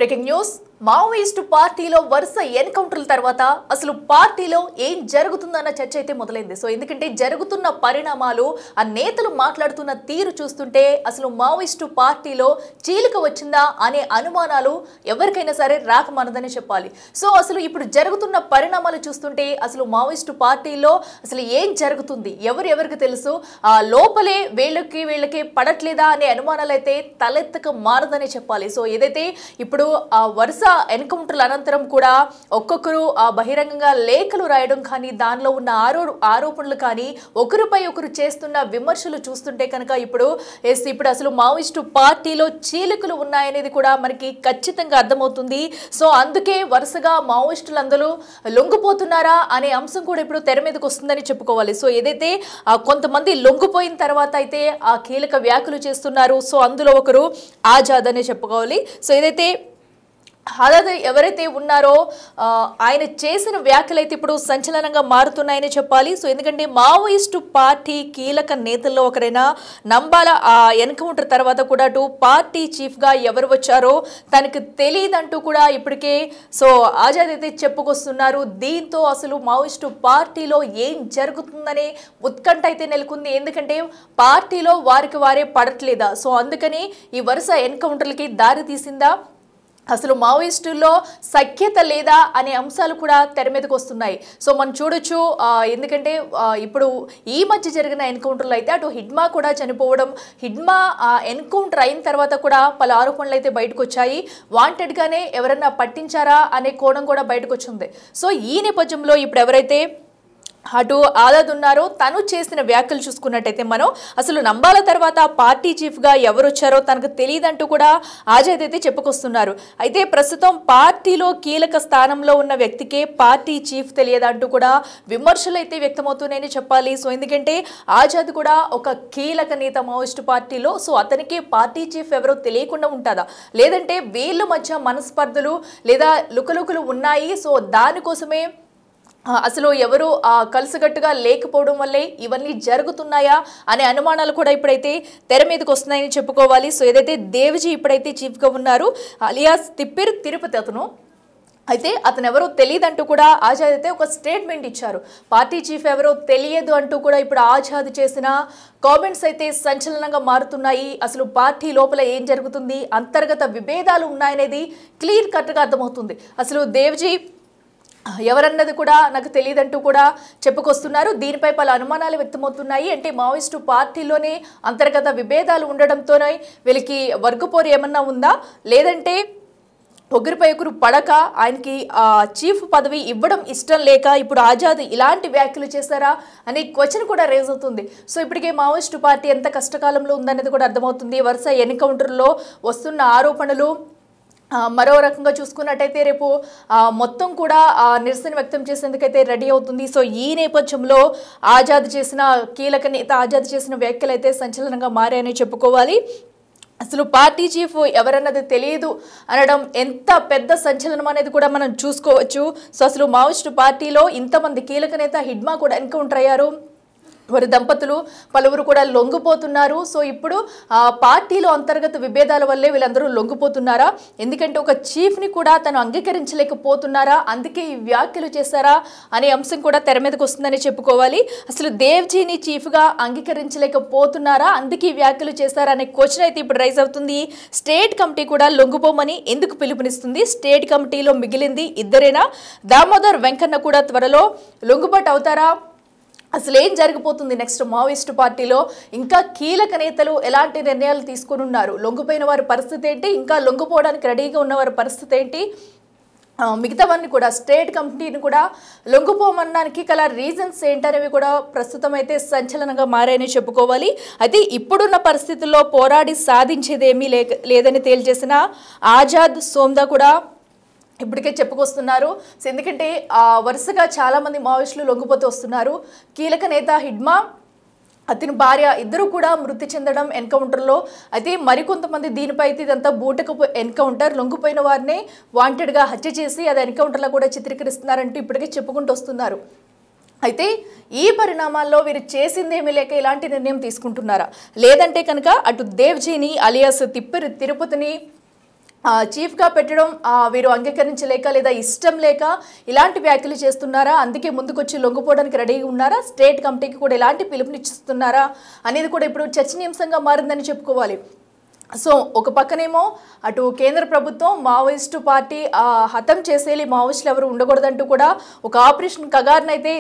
Breaking news Maoist పార్టీలో వరుస ఎన్కౌంటర్ల తర్వాత అసలు పార్టీలో ఏం జరుగుతుందన్న చర్చ అయితే మొదలైంది. సో ఎందుకంటే జరుగుతున్న పరిణామాలు ఆ నేతలు మాట్లాడుతున్న తీరు చూస్తుంటే అసలు మావోయిస్టు పార్టీలో చీలిక వచ్చిందా అనే అనుమానాలు ఎవరికైనా సరే రాకమానదని చెప్పాలి. సో అసలు ఇప్పుడు జరుగుతున్న పరిణామాలు చూస్తుంటే అసలు మావోయిస్టు పార్టీలో అసలు ఏం జరుగుతుంది, ఎవరికి తెలుసు, ఆ లోపలే వీళ్ళకి పడట్లేదా అనే అనుమానాలు అయితే తలెత్తక మారదని చెప్పాలి. సో ఏదైతే ఇప్పుడు వరుస ఎన్కౌంటర్ల అనంతరం కూడా ఒక్కొక్కరు బహిరంగంగా లేఖలు రాయడం కానీ దానిలో ఉన్న ఆరోపణలు కానీ ఒకరిపై ఒకరు చేస్తున్న విమర్శలు చూస్తుంటే కనుక ఇప్పుడు అసలు మావోయిస్టు పార్టీలో చీలికలు ఉన్నాయనేది కూడా మనకి ఖచ్చితంగా అర్థమవుతుంది. సో అందుకే వరుసగా మావోయిస్టులు అందరూ లొంగిపోతున్నారా అనే అంశం కూడా ఇప్పుడు తెర మీదకి వస్తుందని చెప్పుకోవాలి. సో ఏదైతే కొంతమంది లొంగిపోయిన తర్వాత అయితే ఆ కీలక వ్యాఖ్యలు చేస్తున్నారు. సో అందులో ఒకరు ఆజాద్ అనే చెప్పుకోవాలి. సో ఏదైతే ఆజాద్ ఎవరైతే ఉన్నారో ఆయన చేసిన వ్యాఖ్యలు అయితే ఇప్పుడు సంచలనంగా మారుతున్నాయని చెప్పాలి. సో ఎందుకంటే మావోయిస్టు పార్టీ కీలక నేతల్లో ఒకరైన నంబాల ఎన్కౌంటర్ తర్వాత కూడా అటు పార్టీ చీఫ్గా ఎవరు వచ్చారో తనకు తెలియదంటూ కూడా ఇప్పటికే సో ఆజాద్ అయితే చెప్పుకొస్తున్నారు. దీంతో అసలు మావోయిస్టు పార్టీలో ఏం జరుగుతుందనే ఉత్కంఠ అయితే నెలకొంది. ఎందుకంటే పార్టీలో వారికి వారే పడట్లేదా, సో అందుకని ఈ వరుస ఎన్కౌంటర్లకి దారి తీసిందా, అసలు మావోయిస్టుల్లో సఖ్యత లేదా అనే అంశాలు కూడా తెర మీదకి వస్తున్నాయి. సో మనం చూడొచ్చు, ఎందుకంటే ఇప్పుడు ఈ మధ్య జరిగిన ఎన్కౌంటర్లు అయితే అటు హిడ్మా కూడా చనిపోవడం, హిడ్మా ఎన్కౌంటర్ అయిన తర్వాత కూడా పలు ఆరోపణలు అయితే బయటకు వచ్చాయి. వాంటెడ్గానే ఎవరన్నా పట్టించారా అనే కోణం కూడా బయటకు వచ్చింది. సో ఈ నేపథ్యంలో ఇప్పుడు ఎవరైతే అటు ఆజాద్ ఉన్నారో తను చేసిన వ్యాఖ్యలు చూసుకున్నట్టయితే మనం అసలు నంబాల తర్వాత పార్టీ చీఫ్గా ఎవరు వచ్చారో తనకు తెలియదంటూ కూడా ఆజాద్ అయితే చెప్పుకొస్తున్నారు. అయితే ప్రస్తుతం పార్టీలో కీలక స్థానంలో ఉన్న వ్యక్తికే పార్టీ చీఫ్ తెలియదంటూ కూడా విమర్శలు అయితే వ్యక్తమవుతున్నాయని చెప్పాలి. సో ఎందుకంటే ఆజాద్ కూడా ఒక కీలక నేత మావోయిస్టు పార్టీలో. సో అతనికి పార్టీ చీఫ్ ఎవరో తెలియకుండా ఉంటుందా, లేదంటే వీళ్ళ మధ్య మనస్పర్ధలు లేదా లుకలుకలు ఉన్నాయి, సో దానికోసమే అసలు ఎవరు కలిసికట్టుగా లేకపోవడం వల్లే ఇవన్నీ జరుగుతున్నాయా అనే అనుమానాలు కూడా ఇప్పుడైతే తెర మీదకి వస్తున్నాయని చెప్పుకోవాలి. సో ఏదైతే దేవ్జీ ఇప్పుడైతే చీఫ్గా ఉన్నారు, అలియాస్ తిరుపతి అతను ఎవరో తెలియదంటూ కూడా ఆజాద్ అయితే ఒక స్టేట్మెంట్ ఇచ్చారు. పార్టీ చీఫ్ ఎవరో తెలియదు అంటూ కూడా ఇప్పుడు ఆజాద్ చేసిన కామెంట్స్ అయితే సంచలనంగా మారుతున్నాయి. అసలు పార్టీ లోపల ఏం జరుగుతుంది, అంతర్గత విభేదాలు ఉన్నాయనేది క్లియర్ కట్గా అర్థమవుతుంది. అసలు దేవ్జీ ఎవరన్నది కూడా నాకు తెలియదంటూ కూడా చెప్పుకొస్తున్నారు. దీనిపై పలు అనుమానాలు వ్యక్తమవుతున్నాయి. అంటే మావోయిస్టు పార్టీలోనే అంతర్గత విభేదాలు ఉండడంతోనే వీళ్ళకి వర్గపోరు ఏమన్నా ఉందా, లేదంటే ఒకరిపై ఒకరు పడక ఆయనకి చీఫ్ పదవి ఇవ్వడం ఇష్టం లేక ఇప్పుడు ఆజాద్ ఇలాంటి వ్యాఖ్యలు చేశారా అనే క్వశ్చన్ కూడా రేజ్ అవుతుంది. సో ఇప్పటికే మావోయిస్టు పార్టీ ఎంత కష్టకాలంలో ఉందనేది కూడా అర్థమవుతుంది. వరుస ఎన్కౌంటర్లో వస్తున్న ఆరోపణలు మరో రకంగా చూసుకున్నట్టయితే రేపు మొత్తం కూడా నిరసన వ్యక్తం చేసేందుకైతే రెడీ అవుతుంది. సో ఈ నేపథ్యంలో కీలక నేత ఆజాద్ చేసిన వ్యాఖ్యలు అయితే సంచలనంగా మారాయని చెప్పుకోవాలి. అసలు పార్టీ చీఫ్ ఎవరన్నది తెలియదు అనడం ఎంత పెద్ద సంచలనం అనేది కూడా మనం చూసుకోవచ్చు. సో అసలు మావోయిస్టు పార్టీలో ఇంతమంది కీలక నేత హిడ్మా కూడా ఎన్కౌంటర్ అయ్యారు, వారి దంపతులు పలువురు కూడా లొంగిపోతున్నారు. సో ఇప్పుడు పార్టీలో అంతర్గత విభేదాల వల్లే వీళ్ళందరూ లొంగిపోతున్నారా, ఎందుకంటే ఒక చీఫ్ని కూడా తను అంగీకరించలేకపోతున్నారా, అందుకే ఈ వ్యాఖ్యలు చేశారా అనే అంశం కూడా తెర మీదకి వస్తుందని చెప్పుకోవాలి. అసలు దేవ్జీని చీఫ్గా అంగీకరించలేకపోతున్నారా, అందుకే ఈ వ్యాఖ్యలు చేశారా అనే క్వశ్చన్ అయితే ఇప్పుడు రైజ్ అవుతుంది. స్టేట్ కమిటీ కూడా లొంగిపోమని ఎందుకు పిలుపునిస్తుంది, స్టేట్ కమిటీలో మిగిలింది ఇద్దరేనా, దామోదర్ వెంకన్న కూడా త్వరలో లొంగుబాటు అవుతారా, అసలు ఏం జరిగిపోతుంది నెక్స్ట్ మావోయిస్టు పార్టీలో, ఇంకా కీలక నేతలు ఎలాంటి నిర్ణయాలు తీసుకుని ఉన్నారు, లొంగిపోయిన వారి పరిస్థితి ఏంటి, ఇంకా లొంగిపోవడానికి రెడీగా ఉన్న వారి పరిస్థితి ఏంటి, మిగతావన్నీ కూడా స్టేట్ కమిటీని కూడా లొంగిపోమనడానికి గల రీజన్స్ ఏంటనేవి కూడా ప్రస్తుతం అయితే సంచలనంగా మారాయని చెప్పుకోవాలి. అయితే ఇప్పుడున్న పరిస్థితుల్లో పోరాడి సాధించేదేమీ లేదని తేల్చేసిన ఆజాద్ సోమ్దా కూడా ఇప్పటికే చెప్పుకొస్తున్నారు. ఎందుకంటే వరుసగా చాలామంది మావోయిస్టులు లొంగిపోతూ వస్తున్నారు. కీలక నేత హిడ్మా, అతని భార్య ఇద్దరు కూడా మృతి చెందడం ఎన్కౌంటర్లో. అయితే మరికొంతమంది దీనిపై అయితే ఇదంతా బూటకపు ఎన్కౌంటర్, లొంగిపోయిన వారిని వాంటెడ్గా హత్య చేసి అది ఎన్కౌంటర్లో కూడా చిత్రీకరిస్తున్నారంటూ ఇప్పటికే చెప్పుకుంటూ వస్తున్నారు. అయితే ఈ పరిణామాల్లో వీరు చేసిందేమీ లేక ఇలాంటి నిర్ణయం తీసుకుంటున్నారా, లేదంటే కనుక అటు దేవ్జీని అలియాస్ తిరుపతిని చీఫ్గా పెట్టడం వీరు అంగీకరించలేక లేదా ఇష్టం లేక ఇలాంటి వ్యాఖ్యలు చేస్తున్నారా, అందుకే ముందుకొచ్చి లొంగిపోవడానికి రెడీగా ఉన్నారా, స్టేట్ కమిటీకి కూడా ఎలాంటి పిలుపునిచ్చిస్తున్నారా అనేది కూడా ఇప్పుడు చర్చనీయాంశంగా మారిందని చెప్పుకోవాలి. సో ఒక పక్కనేమో అటు కేంద్ర ప్రభుత్వం మావోయిస్టు పార్టీ హతం చేసేయాలి, మావోయిస్టులు ఎవరు ఉండకూడదంటూ కూడా ఒక ఆపరేషన్ కగార్నైతే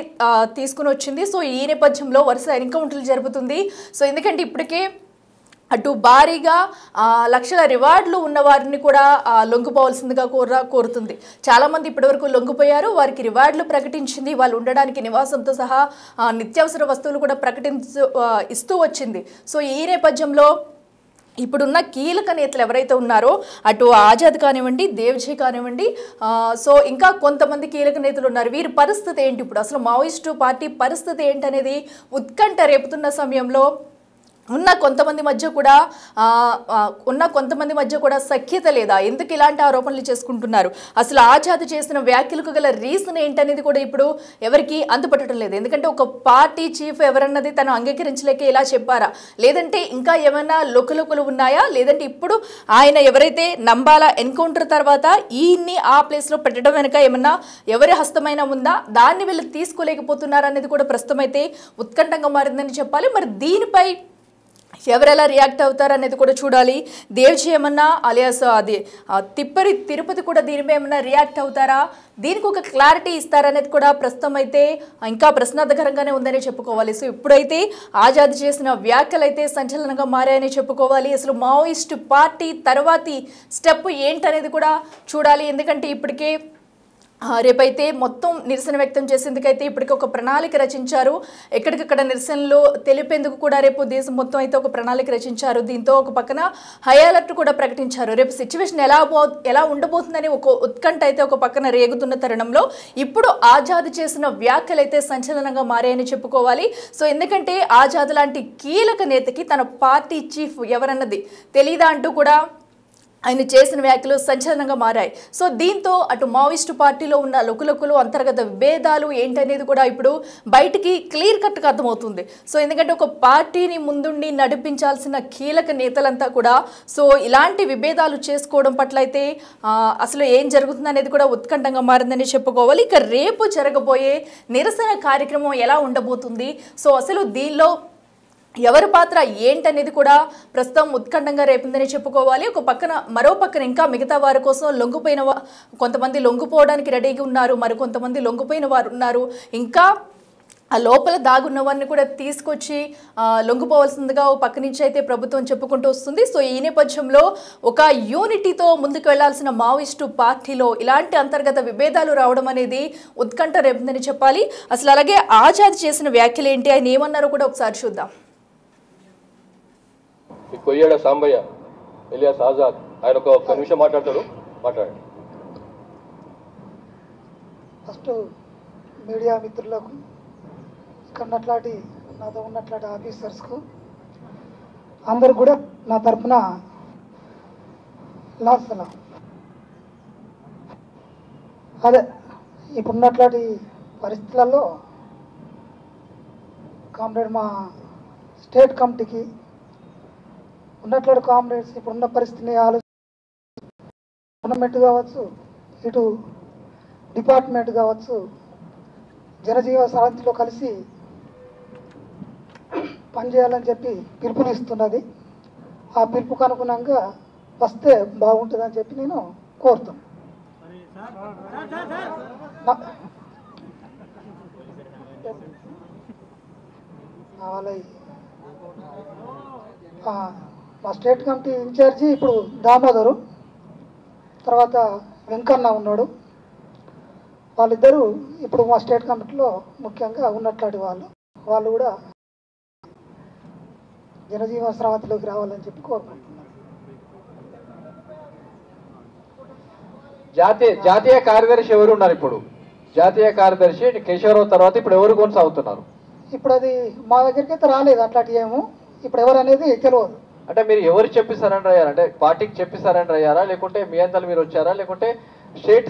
తీసుకుని వచ్చింది. సో ఈ నేపథ్యంలో వరుస ఎన్కౌంటర్లు జరుగుతుంది. సో ఎందుకంటే ఇప్పటికే అటు భారీగా లక్షల రివార్డులు ఉన్న వారిని కూడా లొంగిపోవాల్సిందిగా కోరుతుంది. చాలామంది ఇప్పటివరకు లొంగిపోయారు, వారికి రివార్డులు ప్రకటించింది, వాళ్ళు ఉండడానికి నివాసంతో సహా నిత్యావసర వస్తువులు కూడా ఇస్తూ వచ్చింది. సో ఈ నేపథ్యంలో ఇప్పుడున్న కీలక నేతలు ఎవరైతే ఉన్నారో అటు ఆజాద్ కానివ్వండి, దేవ్జీ కానివ్వండి, సో ఇంకా కొంతమంది కీలక నేతలు ఉన్నారు. వీరి పరిస్థితి ఏంటి, ఇప్పుడు అసలు మావోయిస్టు పార్టీ పరిస్థితి ఏంటనేది ఉత్కంఠ రేపుతున్న సమయంలో ఉన్న కొంతమంది మధ్య కూడా సఖ్యత లేదా, ఎందుకు ఇలాంటి ఆరోపణలు చేసుకుంటున్నారు, అసలు ఆజాద్ చేసిన వ్యాఖ్యలకు గల రీజన్ ఏంటనేది కూడా ఇప్పుడు ఎవరికి అంతుపట్టడం లేదు. ఎందుకంటే ఒక పార్టీ చీఫ్ ఎవరన్నది తను అంగీకరించలేక ఇలా చెప్పారా, లేదంటే ఇంకా ఏమైనా లొకులొకులు ఉన్నాయా, లేదంటే ఇప్పుడు ఆయన ఎవరైతే నంబాల ఎన్కౌంటర్ తర్వాత ఈయన్ని ఆ ప్లేస్లో పెట్టడం వెనుక ఏమన్నా ఎవరి హస్తమైనా ఉందా, దాన్ని వీళ్ళు తీసుకోలేకపోతున్నారా అనేది కూడా ప్రస్తుతం అయితే ఉత్కంఠంగా మారిందని చెప్పాలి. మరి దీనిపై ఎవరెలా రియాక్ట్ అవుతారు అనేది కూడా చూడాలి. దేవ్జీ ఏమన్నా అలియాస్ అది తిరుపతి కూడా దీనిపై ఏమన్నా రియాక్ట్ అవుతారా, దీనికి ఒక క్లారిటీ ఇస్తారనేది కూడా ప్రస్తుతం అయితే ఇంకా ప్రశ్నార్థకరంగానే ఉందని చెప్పుకోవాలి. సో ఇప్పుడైతే ఆజాద్ చేసిన వ్యాఖ్యలు అయితే సంచలనంగా మారాయని చెప్పుకోవాలి. అసలు మావోయిస్టు పార్టీ తర్వాతి స్టెప్ ఏంటనేది కూడా చూడాలి. ఎందుకంటే ఇప్పటికే రేపైతే మొత్తం నిరసన వ్యక్తం చేసేందుకైతే ఇప్పటికీ ఒక ప్రణాళిక రచించారు. ఎక్కడికక్కడ నిరసనలు తెలిపేందుకు కూడా రేపు దేశం మొత్తం అయితే ఒక ప్రణాళిక రచించారు. దీంతో ఒక పక్కన హై అలర్ట్ కూడా ప్రకటించారు. రేపు సిచ్యువేషన్ ఎలా ఉండబోతుందని ఒక ఉత్కంఠ అయితే ఒక పక్కన రేగుతున్న తరుణంలో ఇప్పుడు ఆజాద్ చేసిన వ్యాఖ్యలు అయితే సంచలనంగా మారాయని చెప్పుకోవాలి. సో ఎందుకంటే ఆజాద్ లాంటి కీలక నేతకి తన పార్టీ చీఫ్ ఎవరన్నది తెలీదా అంటూ కూడా ఆయన చేసిన వ్యాఖ్యలు సంచలనంగా మారాయి. సో దీంతో అటు మావోయిస్టు పార్టీలో ఉన్న లొకులొకులు అంతర్గత విభేదాలు ఏంటనేది కూడా ఇప్పుడు బయటికి క్లియర్ కట్గా అర్థమవుతుంది. సో ఎందుకంటే ఒక పార్టీని ముందుండి నడిపించాల్సిన కీలక నేతలంతా కూడా సో ఇలాంటి విభేదాలు చేసుకోవడం పట్ల అయితే అసలు ఏం జరుగుతుంది అనేది కూడా ఉత్కంఠంగా మారిందని చెప్పుకోవాలి. ఇక రేపు జరగబోయే నిరసన కార్యక్రమం ఎలా ఉండబోతుంది, సో అసలు దీనిలో ఎవరి పాత్ర ఏంటనేది కూడా ప్రస్తుతం ఉత్కంఠంగా రేపిందని చెప్పుకోవాలి. మరో పక్కన ఇంకా మిగతా వారి కోసం కొంతమంది లొంగిపోవడానికి రెడీగా ఉన్నారు, మరికొంతమంది లొంగిపోయిన వారు ఉన్నారు, ఇంకా ఆ లోపల దాగున్న వారిని కూడా తీసుకొచ్చి లొంగిపోవాల్సిందిగా ఓ పక్క నుంచి అయితే ప్రభుత్వం చెప్పుకుంటూ వస్తుంది. సో ఈ నేపథ్యంలో ఒక యూనిటీతో ముందుకు వెళ్లాల్సిన మావోయిస్టు పార్టీలో ఇలాంటి అంతర్గత విభేదాలు రావడం అనేది ఉత్కంఠ రేపిందని చెప్పాలి. అసలు అలాగే ఆజాద్ చేసిన వ్యాఖ్యలు ఏంటి, ఆయన ఏమన్నారో కూడా ఒకసారి చూద్దాం. కొయ్యాడ సాంబయ్య ఎలియాస్ ఆజాద్ ఆయన ఒక నిమిషం మాట్లాడతాడు, మాట్లాడండి. ఫస్ట్ మీడియా మిత్రులకు, ఇక్కడ నాతో ఉన్నట్లాంటి ఆఫీసర్స్కు అందరు కూడా నా తరఫున లాసలా అదే ఇప్పుడున్నట్లాంటి పరిస్థితులలో కామ్రేడ్ మా స్టేట్ కమిటీకి ఉన్నట్లు కామ్రేడ్స్ ఇప్పుడున్న పరిస్థితిని గవర్నమెంట్ కావచ్చు, ఇటు డిపార్ట్మెంట్ కావచ్చు, జనజీవ సరళిలో కలిసి పనిచేయాలని చెప్పి పిలుపునిస్తున్నది. ఆ పిలుపుకు అనుగుణంగా వస్తే బాగుంటుందని చెప్పి నేను కోరుతాను. మా స్టేట్ కమిటీ ఇన్ఛార్జి ఇప్పుడు దామోదరు, తర్వాత వెంకన్న ఉన్నాడు. వాళ్ళిద్దరూ ఇప్పుడు మా స్టేట్ కమిటీలో ముఖ్యంగా ఉన్నట్లాంటి వాళ్ళు కూడా జనజీవన స్రవంతిలోకి రావాలని చెప్పి కోరుకుంటున్నారు. జాతీయ కార్యదర్శి ఎవరు ఉన్నారు ఇప్పుడు? జాతీయ కార్యదర్శి కేశవరావు తర్వాత ఇప్పుడు ఎవరు కొనసాగుతున్నారు? ఇప్పుడు అది మా దగ్గరికి అయితే రాలేదు అట్లాంటి ఏమో, ఇప్పుడు ఎవరు అనేది తెలియదు. అంటే మీరు ఎవరు చెప్పి సరెండర్ అయ్యారా? అంటే పార్టీకి చెప్పి సరెండర్ అయ్యారా, లేకుంటే మీ అంతలు మీరు వచ్చారా, లేకుంటే స్టేట్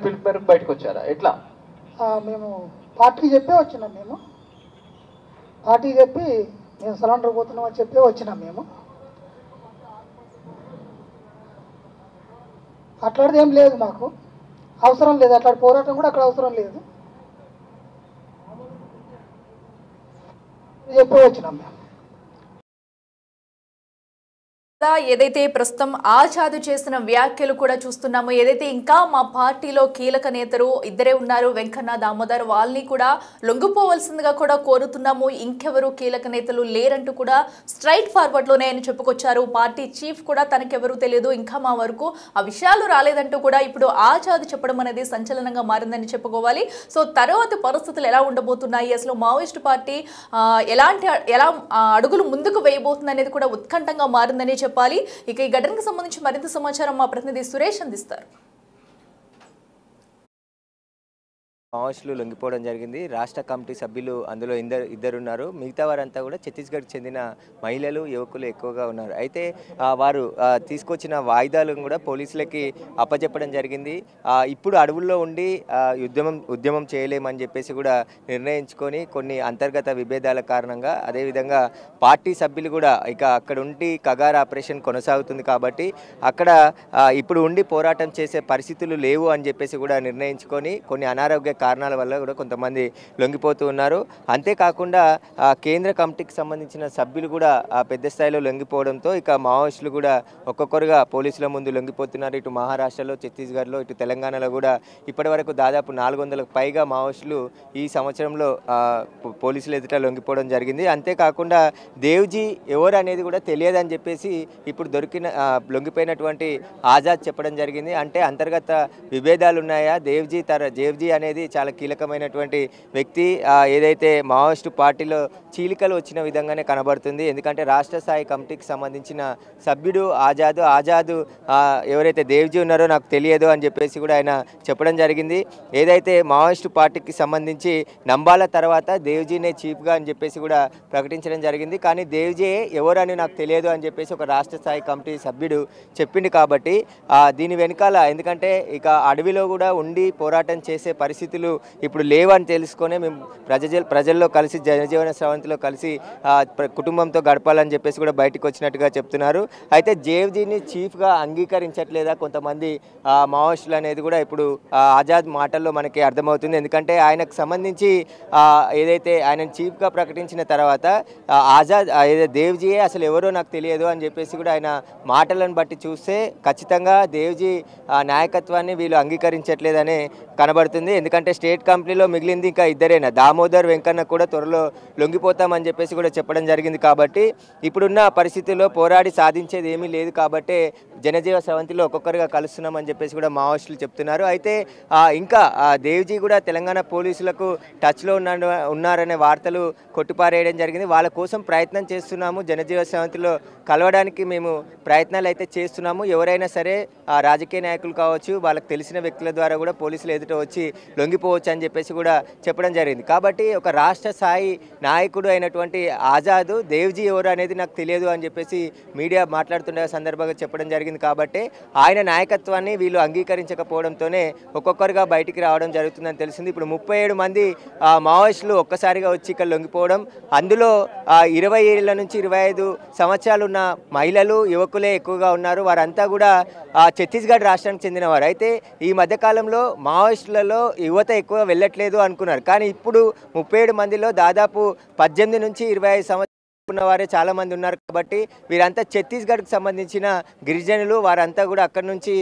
పిలుపు మేరకు బయటకు వచ్చారా, ఎట్లా? మేము పార్టీకి చెప్పే వచ్చినాం. పార్టీకి చెప్పి మేము సరెండర్ పోతున్నామని చెప్పి వచ్చినాం. మేము అట్లాంటిది ఏం లేదు, మాకు అవసరం లేదు, అట్లాంటి పోరాటం కూడా అక్కడ అవసరం లేదు. ఎప్పుడు వచ్చినాం మేము. ఏదైతే ప్రస్తుతం ఆజాద్ చేసిన వ్యాఖ్యలు కూడా చూస్తున్నాము. ఏదైతే ఇంకా మా పార్టీలో కీలక నేతలు ఇద్దరే ఉన్నారు, వెంకన్న దామోదర్, వాళ్ళని కూడా లొంగిపోవలసిందిగా కూడా కోరుతున్నాము, ఇంకెవరు కీలక నేతలు లేరంటూ కూడా స్ట్రైట్ ఫార్వర్డ్ లోనే ఆయన చెప్పుకొచ్చారు. పార్టీ చీఫ్ కూడా తనకెవరూ తెలియదు, ఇంకా మా వరకు ఆ విషయాలు రాలేదంటూ కూడా ఇప్పుడు ఆజాద్ చెప్పడం అనేది సంచలనంగా మారిందని చెప్పుకోవాలి. సో తర్వాత పరిస్థితులు ఎలా ఉండబోతున్నాయి, అసలు మావోయిస్టు పార్టీ ఎలా అడుగులు ముందుకు వేయబోతుంది అనేది కూడా ఉత్కంఠంగా మారిందని చెప్పాలి. ఇక ఈ ఘటనకు సంబంధించి మరింత సమాచారం మా ప్రతినిధి సురేష్ అందిస్తారు. మావోయిస్టులు లొంగిపోవడం జరిగింది. రాష్ట్ర కమిటీ సభ్యులు అందులో ఇద్దరున్నారు. మిగతా వారంతా కూడా ఛత్తీస్గఢ్కి చెందిన మహిళలు, యువకులు ఎక్కువగా ఉన్నారు. అయితే వారు తీసుకొచ్చిన వాయిదాలను కూడా పోలీసులకి అప్పచెప్పడం జరిగింది. ఇప్పుడు అడవుల్లో ఉండి ఉద్యమం చేయలేమని చెప్పేసి కూడా నిర్ణయించుకొని కొన్ని అంతర్గత విభేదాల కారణంగా, అదేవిధంగా పార్టీ సభ్యులు కూడా ఇక అక్కడ ఉండి కగార్ ఆపరేషన్ కొనసాగుతుంది కాబట్టి అక్కడ ఇప్పుడు ఉండి పోరాటం చేసే పరిస్థితులు లేవు అని చెప్పేసి కూడా నిర్ణయించుకొని కొన్ని అనారోగ్య కారణాల వల్ల కూడా కొంతమంది లొంగిపోతూ ఉన్నారు. అంతేకాకుండా కేంద్ర కమిటీకి సంబంధించిన సభ్యులు కూడా పెద్ద స్థాయిలో లొంగిపోవడంతో ఇక మావోయిస్టులు కూడా ఒక్కొక్కరుగా పోలీసుల ముందు లొంగిపోతున్నారు. ఇటు మహారాష్ట్రలో, ఛత్తీస్గఢ్లో, ఇటు తెలంగాణలో కూడా ఇప్పటి వరకు దాదాపు 400కు పైగా మావోయిస్టులు ఈ సంవత్సరంలో పోలీసులు ఎదుట లొంగిపోవడం జరిగింది. అంతేకాకుండా దేవ్జీ ఎవరు అనేది కూడా తెలియదని చెప్పేసి ఇప్పుడు లొంగిపోయినటువంటి ఆజాద్ చెప్పడం జరిగింది. అంటే అంతర్గత విభేదాలు ఉన్నాయా, దేవ్జీ అనేది చాలా కీలకమైనటువంటి వ్యక్తి. ఏదైతే మావోయిస్టు పార్టీలో చీలికలు వచ్చిన విధంగానే కనబడుతుంది. ఎందుకంటే రాష్ట్ర స్థాయి కమిటీకి సంబంధించిన సభ్యుడు ఆజాద్ ఎవరైతే దేవ్జీ ఉన్నారో నాకు తెలియదు అని చెప్పేసి కూడా ఆయన చెప్పడం జరిగింది. ఏదైతే మావోయిస్టు పార్టీకి సంబంధించి నంబాల తర్వాత దేవ్జీనే చీఫ్గా అని చెప్పేసి కూడా ప్రకటించడం జరిగింది. కానీ దేవ్జీ ఎవరు అని నాకు తెలియదు అని చెప్పేసి ఒక రాష్ట్ర స్థాయి కమిటీ సభ్యుడు చెప్పింది. కాబట్టి దీని వెనకాల, ఎందుకంటే ఇక అడవిలో కూడా ఉండి పోరాటం చేసే పరిస్థితులు ఇప్పుడు లేవని తెలుసుకొని మేము ప్రజల్లో కలిసి జనజీవన స్రవంతిలో కలిసి కుటుంబంతో గడపాలని చెప్పేసి కూడా బయటకు వచ్చినట్టుగా చెప్తున్నారు. అయితే దేవ్జీని చీఫ్గా అంగీకరించట్లేదా కొంతమంది మావోయిస్టులు అనేది కూడా ఇప్పుడు ఆజాద్ మాటల్లో మనకి అర్థమవుతుంది. ఎందుకంటే ఆయనకు సంబంధించి ఏదైతే ఆయన చీఫ్గా ప్రకటించిన తర్వాత దేవ్జీయే అసలు ఎవరో నాకు తెలియదు అని చెప్పేసి కూడా ఆయన మాటలను బట్టి చూస్తే ఖచ్చితంగా దేవ్జీ నాయకత్వాన్ని వీళ్ళు అంగీకరించట్లేదనే కనబడుతుంది. ఎందుకంటే స్టేట్ కమిటీలో మిగిలింది ఇంకా ఇద్దరేనా, దామోదర్, వెంకన్న కూడా త్వరలో లొంగిపోతామని చెప్పేసి కూడా చెప్పడం జరిగింది. కాబట్టి ఇప్పుడున్న పరిస్థితుల్లో పోరాడి సాధించేది ఏమీ లేదు కాబట్టి జనజీవ స్రవంతిలో ఒక్కొక్కరుగా కలుస్తున్నామని చెప్పేసి కూడా మావోయిస్టులు చెప్తున్నారు. అయితే ఇంకా దేవ్జీ కూడా తెలంగాణ పోలీసులకు టచ్లో ఉన్నారనే వార్తలు కొట్టిపారేయడం జరిగింది. వాళ్ళ కోసం ప్రయత్నం చేస్తున్నాము, జనజీవ స్రవంతిలో కలవడానికి మేము ప్రయత్నాలు అయితే చేస్తున్నాము, ఎవరైనా సరే రాజకీయ నాయకులు కావచ్చు, వాళ్ళకి తెలిసిన వ్యక్తుల ద్వారా కూడా పోలీసులు ఎదుట వచ్చి లొంగిపోవచ్చు అని చెప్పేసి కూడా చెప్పడం జరిగింది. కాబట్టి ఒక రాష్ట్ర స్థాయి నాయకుడు అయినటువంటి ఆజాద్ దేవ్జీ ఎవరు అనేది నాకు తెలియదు అని చెప్పేసి మీడియా మాట్లాడుతున్న సందర్భంగా చెప్పడం జరిగింది. కాబట్టి ఆయన నాయకత్వాన్ని వీళ్ళు అంగీకరించకపోవడంతోనే ఒక్కొక్కరుగా బయటికి రావడం జరుగుతుందని తెలిసింది. ఇప్పుడు 37 మంది మావోయిస్టులు ఒక్కసారిగా వచ్చి ఇక్కడ లొంగిపోవడం, అందులో 20 ఏళ్ల నుంచి 25 సంవత్సరాలు ఉన్న మహిళలు, యువకులే ఎక్కువగా ఉన్నారు. వారంతా కూడా ఛత్తీస్గఢ్ రాష్ట్రానికి చెందినవారు. అయితే ఈ మధ్యకాలంలో మావోయిస్టులలో యువత ఎక్కువ వెళ్ళట్లేదు అనుకున్నారు. కానీ ఇప్పుడు 37 మందిలో దాదాపు 18 నుంచి 25 సంవత్సరాలు ఉన్నవారే చాలా మంది ఉన్నారు. కాబట్టి వీరంతా ఛత్తీస్గఢ్కి సంబంధించిన గిరిజనులు. వారంతా కూడా అక్కడి నుంచి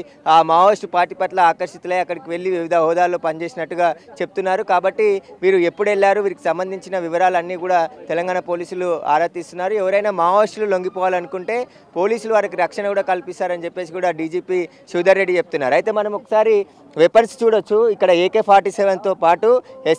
మావోయిస్టు పార్టీ పట్ల ఆకర్షితులై అక్కడికి వెళ్ళి వివిధ హోదాల్లో పనిచేసినట్టుగా చెప్తున్నారు. కాబట్టి వీరు ఎప్పుడు వెళ్ళారు, వీరికి సంబంధించిన వివరాలన్నీ కూడా తెలంగాణ పోలీసులు ఆరా తీస్తున్నారు. ఎవరైనా మావోయిస్టులు లొంగిపోవాలనుకుంటే పోలీసులు వారికి రక్షణ కూడా కల్పిస్తారని చెప్పేసి కూడా డీజీపీ శ్రీధర్ రెడ్డి చెప్తున్నారు. అయితే మనం ఒకసారి వెపన్స్ చూడొచ్చు. ఇక్కడ AK-47తో పాటు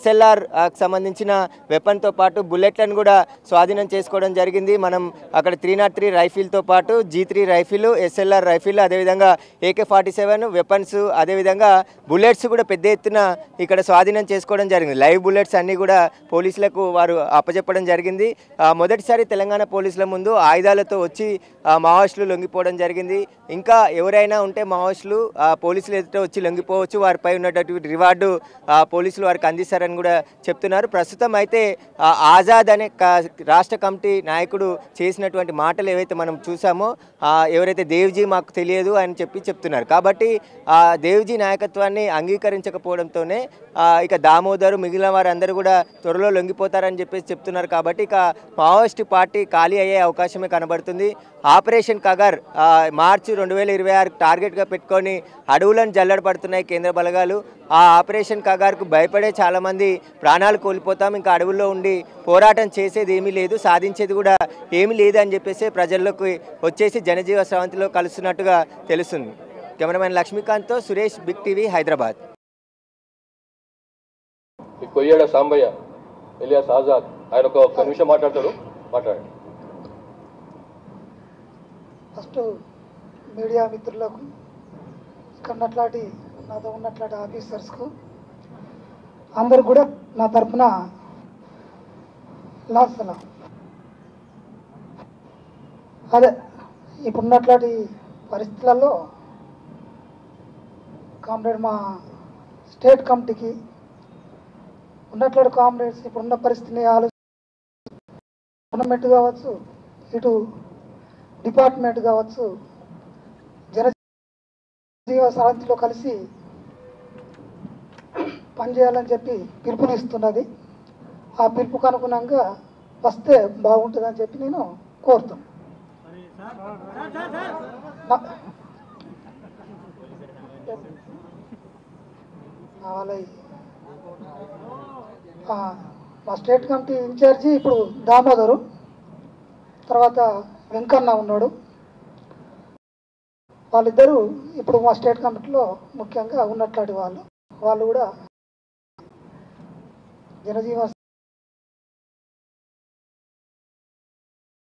SLR సంబంధించిన వెపన్తో పాటు బుల్లెట్లను కూడా స్వాధీనం చేసుకోవడం జరిగింది. మనం అక్కడ 303 రైఫిల్తో పాటు G3 రైఫిల్, SLR రైఫిల్, అదేవిధంగా AK-47 వెపన్స్, అదేవిధంగా బుల్లెట్స్ కూడా పెద్ద ఎత్తున ఇక్కడ స్వాధీనం చేసుకోవడం జరిగింది. లైవ్ బుల్లెట్స్ అన్నీ కూడా పోలీసులకు వారు అప్పచెప్పడం జరిగింది. మొదటిసారి తెలంగాణ పోలీసుల ముందు ఆయుధాలతో వచ్చి మావోయిస్టులు లొంగిపోవడం జరిగింది. ఇంకా ఎవరైనా ఉంటే మావోయిస్టులు పోలీసులు ఎదుట వచ్చి లొంగిపోవచ్చు కావచ్చు, వారిపై ఉన్నటువంటి రివార్డు పోలీసులు వారికి అందిస్తారని కూడా చెప్తున్నారు. ప్రస్తుతం అయితే ఆజాద్ అనే రాష్ట్ర కమిటీ నాయకుడు చేసినటువంటి మాటలు ఏవైతే మనం చూసామో, ఎవరైతే దేవ్జీ మాకు తెలియదు అని చెప్తున్నారు. కాబట్టి దేవ్జీ నాయకత్వాన్ని అంగీకరించకపోవడంతోనే ఇక దామోదరు మిగిలిన వారందరూ కూడా త్వరలో లొంగిపోతారని చెప్తున్నారు. కాబట్టి ఇక మావోయిస్టు పార్టీ ఖాళీ అయ్యే అవకాశమే కనబడుతుంది. ఆపరేషన్ కగర్ మార్చి 2026 టార్గెట్గా పెట్టుకొని అడవులను జల్లడపడుతున్నాయి కేంద్ర బలగాలు. ఆ ఆపరేషన్ కగార్కు భయపడే చాలామంది ప్రాణాలు కోల్పోతాం, ఇంకా అడవుల్లో ఉండి పోరాటం చేసేది ఏమీ లేదు, సాధించేది కూడా ఏమీ లేదు అని చెప్పేసి ప్రజల్లోకి వచ్చేసి జనజీవ స్రవంతిలో కలుస్తున్నట్టుగా తెలుస్తుంది. కెమెరామెన్ లక్ష్మీకాంత్తో Suresh, big TV, Hyderabad. Koyyeda Sambaiah alias Azad ఆయన ఒక నిమిషం మాట్లాడతాడు, మాట్లాడండి. ఫస్ట్ మీడియా మిత్రులకు, ఇక్కడ ఉన్నట్లాంటి నాతో ఉన్నట్లాంటి ఆఫీసర్స్కు అందరు కూడా నా తరఫున లాసలా. అదే ఇప్పుడున్నట్లాంటి పరిస్థితులలో కామ్రేడ్ మా స్టేట్ కమిటీకి ఉన్నట్లాంటి కామ్రేడ్స్ ఇప్పుడున్న పరిస్థితిని గవర్నమెంట్ కావచ్చు, ఇటు డిపార్ట్మెంట్ కావచ్చు, జనజీవ సరళిలో కలిసి పనిచేయాలని చెప్పి పిలుపునిస్తున్నది. ఆ పిలుపుకు అనుగుణంగా వస్తే బాగుంటుందని చెప్పి నేను కోరుతాను. మా స్టేట్ కమిటీ ఇన్ఛార్జి ఇప్పుడు దామోదరు, తర్వాత వెంకన్న ఉన్నాడు. వాళ్ళిద్దరూ ఇప్పుడు మా స్టేట్ కమిటీలో ముఖ్యంగా ఉన్నట్లాంటి వాళ్ళు కూడా జనజీవన